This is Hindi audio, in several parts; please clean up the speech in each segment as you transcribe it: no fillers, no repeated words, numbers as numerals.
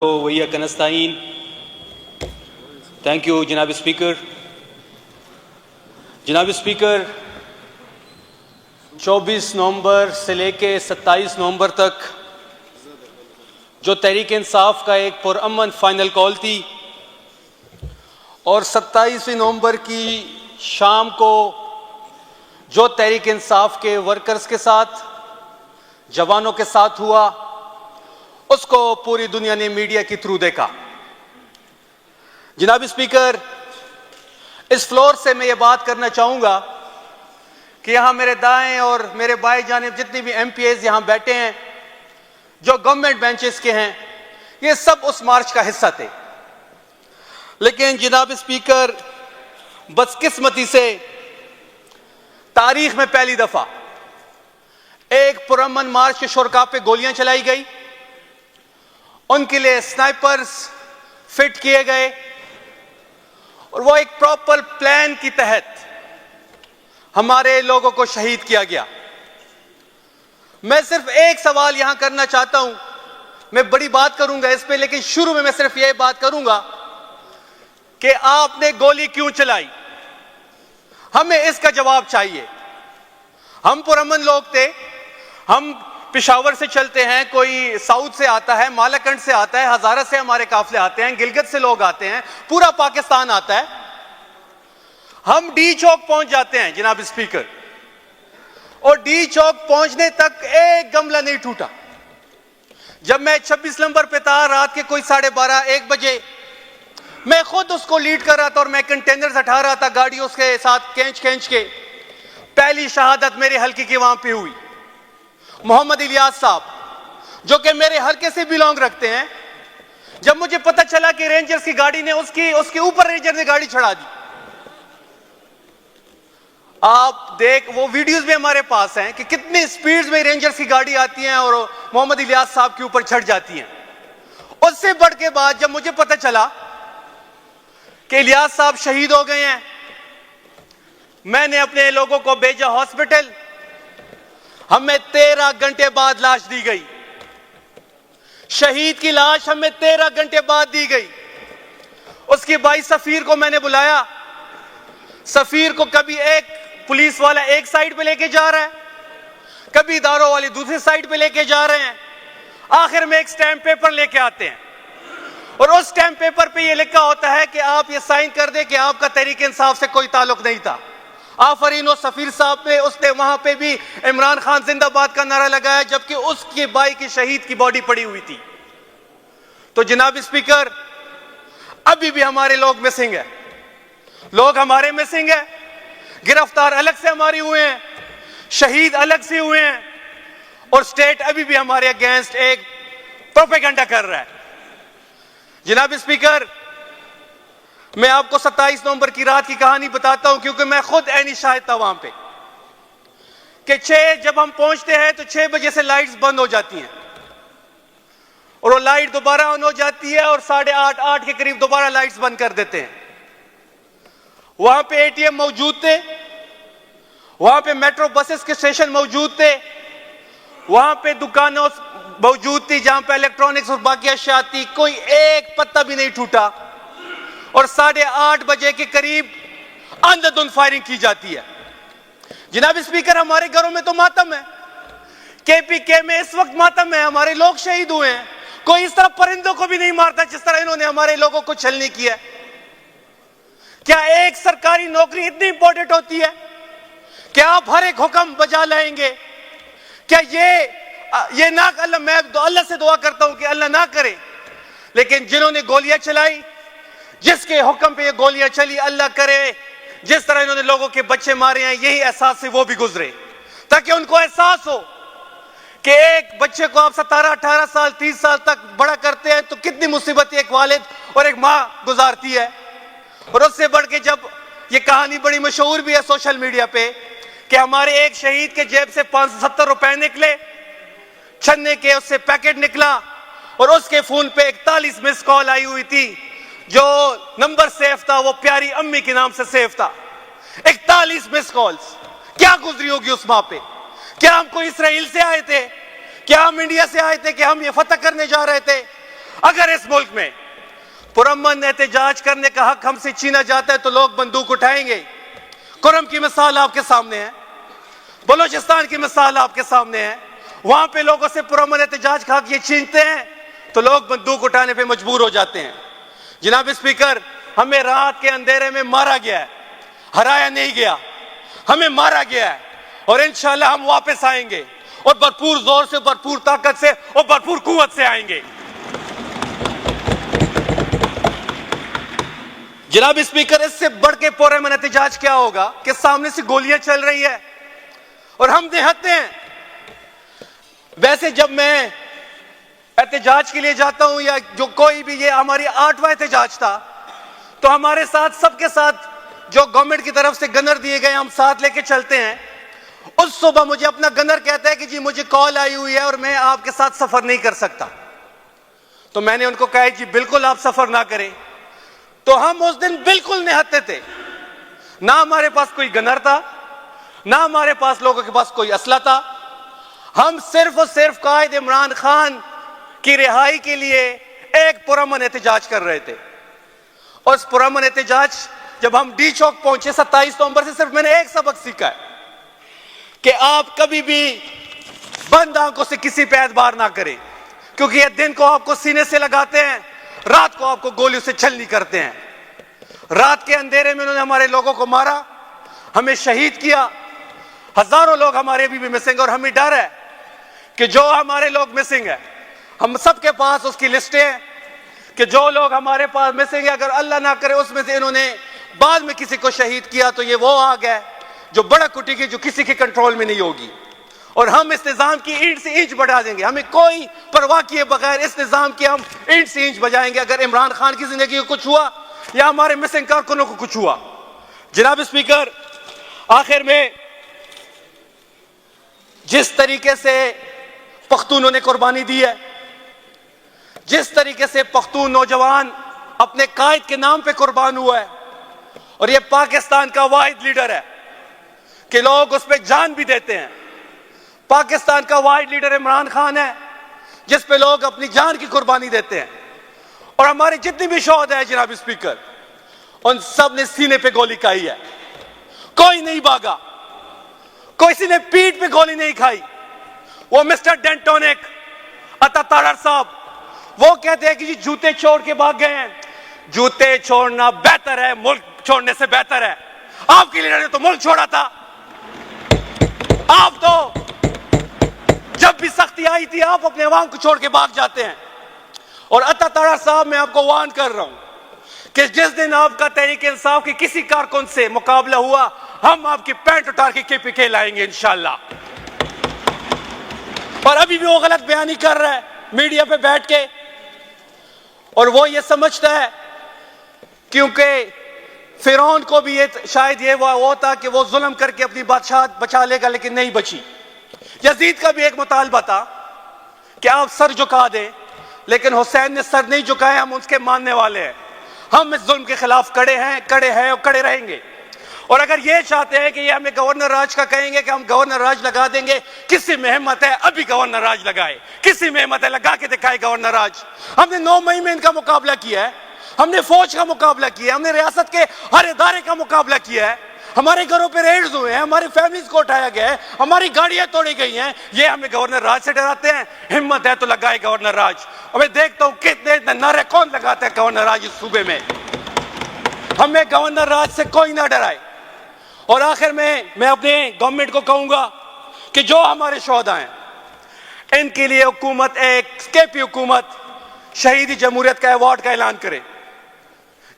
वैया कनस्ताइन। थैंक यू जनाब स्पीकर। जनाब स्पीकर, 24 नवंबर से लेके 27 नवंबर तक जो तहरीक इंसाफ का एक पुरअमन फाइनल कॉल थी और 27 नवंबर की शाम को जो तहरीक इंसाफ के वर्कर्स के साथ, जवानों के साथ हुआ, उसको पूरी दुनिया ने मीडिया के थ्रू देखा। जनाब स्पीकर, इस फ्लोर से मैं ये बात करना चाहूंगा कि यहां मेरे दाएं और मेरे बाएं जानिब जितने भी एमपीएस यहां बैठे हैं, जो गवर्नमेंट बेंचेस के हैं, ये सब उस मार्च का हिस्सा थे। लेकिन जनाब स्पीकर, बदकिस्मती से तारीख में पहली दफा एक पुरअमन मार्च के शुरका पे गोलियां चलाई गई, उनके लिए स्नाइपर्स फिट किए गए और वो एक प्रॉपर प्लान के तहत हमारे लोगों को शहीद किया गया। मैं सिर्फ एक सवाल यहां करना चाहता हूं, मैं बड़ी बात करूंगा इस पे, लेकिन शुरू में मैं सिर्फ यह बात करूंगा कि आपने गोली क्यों चलाई? हमें इसका जवाब चाहिए। हम पुरअमन लोग थे, हम पेशावर से चलते हैं, कोई साउथ से आता है, मालाकंड से आता है, हजारा से हमारे काफिले आते हैं, गिलगित से लोग आते हैं, पूरा पाकिस्तान आता है। हम डी चौक पहुंच जाते हैं जनाब स्पीकर, और डी चौक पहुंचने तक एक गमला नहीं टूटा। जब मैं 26 नंबर पे था, रात के कोई 12:30-1 बजे, मैं खुद उसको लीड कर रहा था और मैं कंटेनर्स हटा रहा था गाड़ियों के साथ खींच के। पहली शहादत मेरे हल्के की वहां पे हुई। मोहम्मद इलियास साहब, जो कि मेरे हल्के से बिलोंग रखते हैं, जब मुझे पता चला कि रेंजर्स की गाड़ी ने उसके ऊपर रेंजर ने गाड़ी चढ़ा दी। आप वो वीडियोस भी हमारे पास हैं कि कितनी स्पीड में रेंजर्स की गाड़ी आती है और मोहम्मद इलियास साहब के ऊपर चढ़ जाती हैं। उससे बढ़ के बाद जब मुझे पता चला कि इलियास साहब शहीद हो गए हैं, मैंने अपने लोगों को भेजा हॉस्पिटल। हमें 13 घंटे बाद लाश दी गई। शहीद की लाश हमें 13 घंटे बाद दी गई। उसके भाई सफीर को मैंने बुलाया। सफीर को कभी एक पुलिस वाला एक साइड पे लेके जा रहा है, कभी दारों वाले दूसरी साइड पे लेके जा रहे हैं। आखिर में एक स्टैम्प पेपर लेके आते हैं और उस स्टैम्प पेपर पे ये लिखा होता है कि आप ये साइन कर दे कि आपका तहरीक इंसाफ से कोई ताल्लुक नहीं था। आफरीन सफीर साहब ने उसने वहां पे भी इमरान खान जिंदाबाद का नारा लगाया, जबकि उसके भाई की शहीद की बॉडी पड़ी हुई थी। तो जनाब स्पीकर, अभी भी हमारे लोग मिसिंग है, लोग हमारे मिसिंग है। गिरफ्तार अलग से हमारे हुए हैं, शहीद अलग से हुए हैं, और स्टेट अभी भी हमारे अगेंस्ट एक प्रोपेगेंडा कर रहा है। जनाब स्पीकर, मैं आपको 27 नवंबर की रात की कहानी बताता हूं, क्योंकि मैं खुद ऐनी शाहिद था वहां पे कि 6 जब हम पहुंचते हैं तो 6 बजे से लाइट्स बंद हो जाती हैं और वो लाइट दोबारा ऑन हो जाती है और 8:30-8 के करीब दोबारा लाइट्स बंद कर देते हैं। वहां पे एटीएम मौजूद थे, वहां पे मेट्रो बसेस के स्टेशन मौजूद थे, वहां पे दुकानों मौजूद थी जहां पे इलेक्ट्रॉनिक्स और बाकी अशिया थी। कोई एक पत्ता भी नहीं टूटा और 8:30 बजे के करीब अंधाधुंध फायरिंग की जाती है। जनाब स्पीकर, हमारे घरों में तो मातम है, केपीके में इस वक्त मातम है, हमारे लोग शहीद हुए हैं। कोई इस तरह परिंदों को भी नहीं मारता जिस तरह इन्होंने हमारे लोगों को छलनी किया। क्या एक सरकारी नौकरी इतनी इंपॉर्टेंट होती है? क्या आप हर एक हुक्म बजा लाएंगे? क्या ये ना, अल्लाह, मैं अल्लाह से दुआ करता हूं कि अल्लाह ना करे, लेकिन जिन्होंने गोलियां चलाई, जिसके हुक्म पे ये गोलियां चली, अल्लाह करे जिस तरह इन्होंने लोगों के बच्चे मारे हैं, यही एहसास से वो भी गुजरे, ताकि उनको एहसास हो कि एक बच्चे को आप 17-18 साल 30 साल तक बड़ा करते हैं तो कितनी मुसीबत एक वालिद और एक मां गुजारती है। और उससे बढ़ के जब ये कहानी बड़ी मशहूर भी है सोशल मीडिया पे कि हमारे एक शहीद के जेब से 570 रुपए निकले, छन्ने के उससे पैकेट निकला और उसके फोन पे 41 मिस कॉल आई हुई थी। जो नंबर सेफ था वो प्यारी अम्मी के नाम से सेफ था। 41 मिस कॉल्स, क्या गुजरी होगी उस मां पे? क्या हम कोई इसराइल से आए थे? क्या हम इंडिया से आए थे कि हम ये फतह करने जा रहे थे? अगर इस मुल्क में पुरअमन एहतजाज करने का हक हमसे छीना जाता है तो लोग बंदूक उठाएंगे। कुरम की मिसाल आपके सामने है, बलूचिस्तान की मिसाल आपके सामने है। वहां पे लोगों से पुरअमन एहतजाज का हक ये छीनते हैं तो लोग बंदूक उठाने पे मजबूर हो जाते हैं। जनाब स्पीकर, हमें रात के अंधेरे में मारा गया है, हराया नहीं गया, हमें मारा गया है और इंशाल्लाह हम वापस आएंगे और भरपूर जोर से, भरपूर ताकत से और भरपूर कुव्वत से आएंगे। जनाब स्पीकर, इससे बढ़ के पुरअमन एहतजाज क्या होगा कि सामने से गोलियां चल रही है और हम निहत्ते हैं। वैसे जब मैं एहतजाज के लिए जाता हूं या जो कोई भी, ये हमारी 8वां एहतजाज था, तो हमारे साथ, सबके साथ जो गवर्नमेंट की तरफ से गनर दिए गए हम साथ लेके चलते हैं। उस सुबह मुझे अपना गनर कहता है कि जी मुझे कॉल आई हुई है और मैं आपके साथ सफर नहीं कर सकता। तो मैंने उनको कहा जी बिल्कुल आप सफर ना करें। तो हम उस दिन बिल्कुल निहत्ते थे, ना हमारे पास कोई गनर था, ना हमारे पास लोगों के पास कोई असला था। हम सिर्फ और सिर्फ कायद इमरान खान की रिहाई के लिए एक पुरअमन एहतजाज कर रहे थे। और उस पुरअमन एहतजाज जब हम डी चौक पहुंचे 27 नवंबर से, सिर्फ मैंने एक सबक सीखा है कि आप कभी भी बंद आंखों से किसी पे एतबार ना करें, क्योंकि ये दिन को आपको सीने से लगाते हैं, रात को आपको गोलियों से छलनी करते हैं। रात के अंधेरे में उन्होंने हमारे लोगों को मारा, हमें शहीद किया। हजारों लोग हमारे अभी भी मिसिंग और हमें डर है कि जो हमारे लोग मिसिंग है, हम सबके पास उसकी लिस्टें हैं कि जो लोग हमारे पास मिसिंग है, अगर अल्लाह ना करे उसमें से इन्होंने बाद में किसी को शहीद किया तो ये वो आग है जो बड़ा कुटेगी, जो किसी के कंट्रोल में नहीं होगी। और हम इस निजाम की ईंट से इंच बढ़ा देंगे, हमें कोई परवाह किए बगैर इस निजाम की हम ईंट से इंच बजाएंगे अगर इमरान खान की जिंदगी को कुछ हुआ या हमारे मिसिंग कारकुनों को कुछ हुआ। जनाब स्पीकर, आखिर में जिस तरीके से पख्तूनों ने कुर्बानी दी है, जिस तरीके से पख्तून नौजवान अपने कायद के नाम पे कुर्बान हुआ है, और ये पाकिस्तान का वाहिद लीडर है कि लोग उस पर जान भी देते हैं। पाकिस्तान का वाहिद लीडर इमरान खान है जिस पे लोग अपनी जान की कुर्बानी देते हैं। और हमारे जितने भी शोहदा है जनाब स्पीकर, उन सब ने सीने पे गोली खाई है, कोई नहीं भागा, किसी ने पीठ पे गोली नहीं खाई। वो मिस्टर डेंटोनिक अता साहब, वो कहते हैं कि जी जूते छोड़ के भाग गए हैं। जूते छोड़ना बेहतर है मुल्क छोड़ने से बेहतर है। आपके लीडर ने तो मुल्क छोड़ा था। आप तो जब भी सख्ती आई थी आप अपने अवाम को छोड़ के भाग जाते हैं। और अता साहब, मैं आपको वार्न कर रहा हूं कि जिस दिन आपका तहरीक इंसाफ के किसी कारकुन से मुकाबला हुआ, हम आपकी पैंट उतार के KPK लाएंगे इंशाल्लाह। और अभी भी वो गलत बयानी कर रहा है मीडिया पे बैठ के, और वो ये समझता है क्योंकि फिरौन को भी ये शायद ये वो था कि वो जुल्म करके अपनी बादशाह बचा लेगा, लेकिन नहीं बची। यजीद का भी एक मुतालबा था कि आप सर झुका दें, लेकिन हुसैन ने सर नहीं झुकाए। हम उसके मानने वाले हैं, हम इस जुल्म के खिलाफ खड़े हैं और खड़े रहेंगे। और अगर ये चाहते हैं कि ये हमें गवर्नर राज का कहेंगे कि हम गवर्नर राज लगा देंगे, किसी में हिम्मत है अभी गवर्नर राज लगाए, किसी में हिम्मत है लगा के दिखाए गवर्नर राज। हमने 9 मई में इनका मुकाबला किया है, हमने फौज का मुकाबला किया, हमने रियासत के हर इदारे का मुकाबला किया है। हमारे घरों पे रेड्स हुए हैं, हमारी फैमिलीज को उठाया गया है, हमारी गाड़ियां तोड़ी गई हैं। ये हमें गवर्नर राज से डराते हैं। हिम्मत है तो लगाए गवर्नर राज। और मैं देखता हूं कितने नारे कौन लगाता है गवर्नर राज इस सूबे में। हमें गवर्नर राज से कोई ना डराए। और आखिर में मैं अपने गवर्नमेंट को कहूंगा कि जो हमारे शोहदा हैं, इनके लिए हुकूमत एक KP हुकूमत शहीदी जमहूरियत का अवार्ड का ऐलान करे।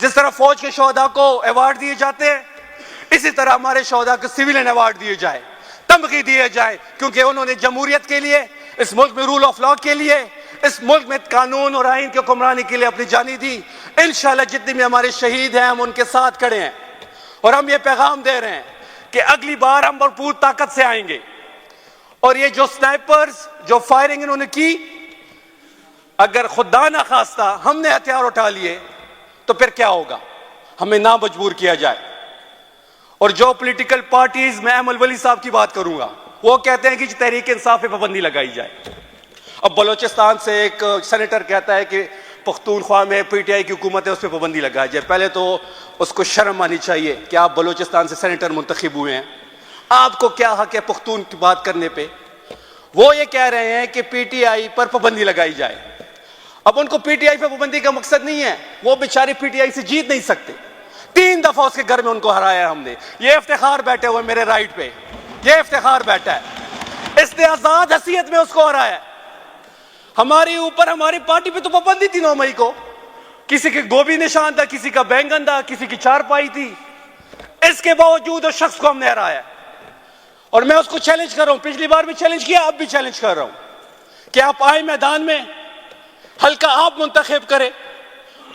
जिस तरह फौज के शोहदा को अवार्ड दिए जाते हैं, इसी तरह हमारे शोहदा को सिविलियन अवार्ड दिए जाए, तमगी दिए जाए, क्योंकि उन्होंने जमहूरियत के लिए, इस मुल्क में रूल ऑफ लॉ के लिए, इस मुल्क में कानून और आइन की हुक्मरानी के लिए अपनी जानी दी। इंशाल्लाह जितने भी हमारे शहीद हैं हम उनके साथ खड़े हैं। और हम ये पैगाम दे रहे हैं कि अगली बार हम भरपूर ताकत से आएंगे। और ये जो स्नाइपर्स जो फायरिंग इन्होंने की, अगर खुदा ना खास्ता हमने हथियार उठा लिए तो फिर क्या होगा, हमें ना मजबूर किया जाए। और जो पॉलिटिकल पार्टीज, मैं अहमद वली साहब की बात करूंगा, वो कहते हैं कि तहरीक इंसाफ पे पाबंदी लगाई जाए। अब बलोचिस्तान से एक सेनेटर कहता है कि पख्तूनख्वा में पीटीआई की हुकूमत है, उस पर पाबंदी लगाई जाए। पहले तो उसको शर्म आनी चाहिए कि आप बलूचिस्तान से सेनेटर मुंतखब हुए हैं, आपको क्या हक है पख्तून की बात करने पे। वो ये कह रहे हैं कि पीटीआई पर पाबंदी लगाई जाए। अब उनको पीटीआई पर पाबंदी का मकसद नहीं है, वो बेचारे पीटीआई से जीत नहीं सकते। 3 दफा उसके घर में उनको हराया हमने। ये इफ्तिखार बैठे हुए मेरे राइट पे, ये इफ्तिखार बैठा है, इसने आजाद हैसियत में उसको हराया। हमारे ऊपर, हमारी पार्टी पे तो पाबंदी थी 9 मई को, किसी के गोभी निशान था, किसी का बैंगन था, किसी की चारपाई थी। इसके बावजूद उस शख्स को हमने हराया और मैं उसको चैलेंज कर रहा हूं। पिछली बार भी चैलेंज किया, अब भी चैलेंज कर रहा हूं कि आप आए मैदान में, हल्का आप मुंतखब करें,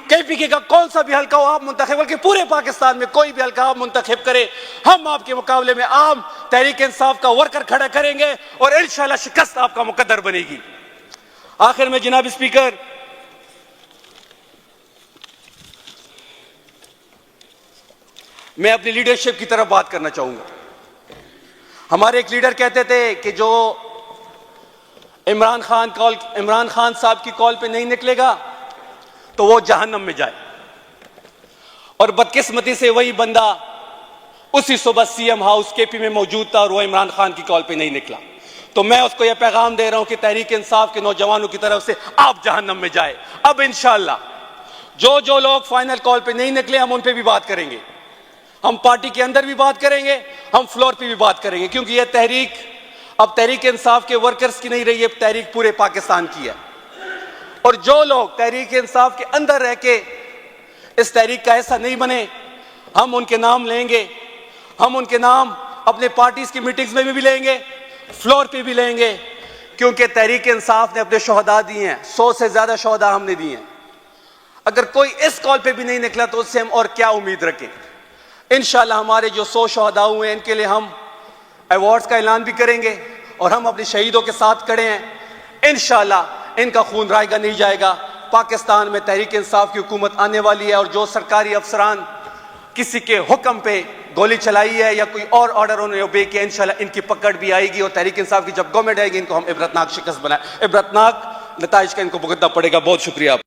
केपीके का कौन सा भी हल्का हो आप मुंतखब, बल्कि पूरे पाकिस्तान में कोई भी हल्का आप मुंतखब करें, हम आपके मुकाबले में आम तहरीक इंसाफ का वर्कर खड़ा करेंगे और इंशाल्लाह शिकस्त आपका मुकद्दर बनेगी। आखिर में जनाब स्पीकर, मैं अपनी लीडरशिप की तरफ बात करना चाहूंगा। हमारे एक लीडर कहते थे कि जो इमरान खान साहब की कॉल पे नहीं निकलेगा तो वो जहन्नम में जाए, और बदकिस्मती से वही बंदा उसी सुबह सीएम हाउस केपी में मौजूद था और वो इमरान खान की कॉल पे नहीं निकला। तो मैं उसको यह पैगाम दे रहा हूं कि तहरीक इंसाफ के नौजवानों की तरफ से आप जहन्नम में जाए। अब इंशाल्लाह जो लोग फाइनल कॉल पे नहीं निकले, हम उन पे भी बात करेंगे, हम पार्टी के अंदर भी बात करेंगे, हम फ्लोर पे भी बात करेंगे, क्योंकि यह तहरीक अब तहरीक इंसाफ के वर्कर्स की नहीं रही है, तहरीक पूरे पाकिस्तान की है। और जो लोग तहरीक इंसाफ के अंदर रह के इस तहरीक का ऐसा नहीं बने, हम उनके नाम लेंगे, हम उनके नाम अपने पार्टीज की मीटिंग्स में भी लेंगे, फ्लोर पे भी लेंगे, क्योंकि तहरीक इंसाफ ने अपने शोहदा दिए हैं, 100 से ज्यादा शोहदा हमने दिए हैं। अगर कोई इस कॉल पे भी नहीं निकला तो उससे हम और क्या उम्मीद रखें। इंशाल्लाह हमारे जो 100 शोहदा हुए हैं, इनके लिए हम अवार्ड्स का ऐलान भी करेंगे और हम अपने शहीदों के साथ खड़े हैं। इंशाल्लाह इनका खून रायगा नहीं जाएगा। पाकिस्तान में तहरीक इंसाफ की हुकूमत आने वाली है, और जो सरकारी अफसरान किसी के हुक्म पे गोली चलाई है या कोई और ऑर्डर उन्होंने ओबे किया, इंशाल्लाह इनकी पकड़ भी आएगी और तहरीक इंसाफ की जब गवर्नमेंट आएगी, इनको हम इबरतनाक शिकस्त बनाए, इबरतनाक नताइज का इनको भुगतना पड़ेगा। बहुत शुक्रिया।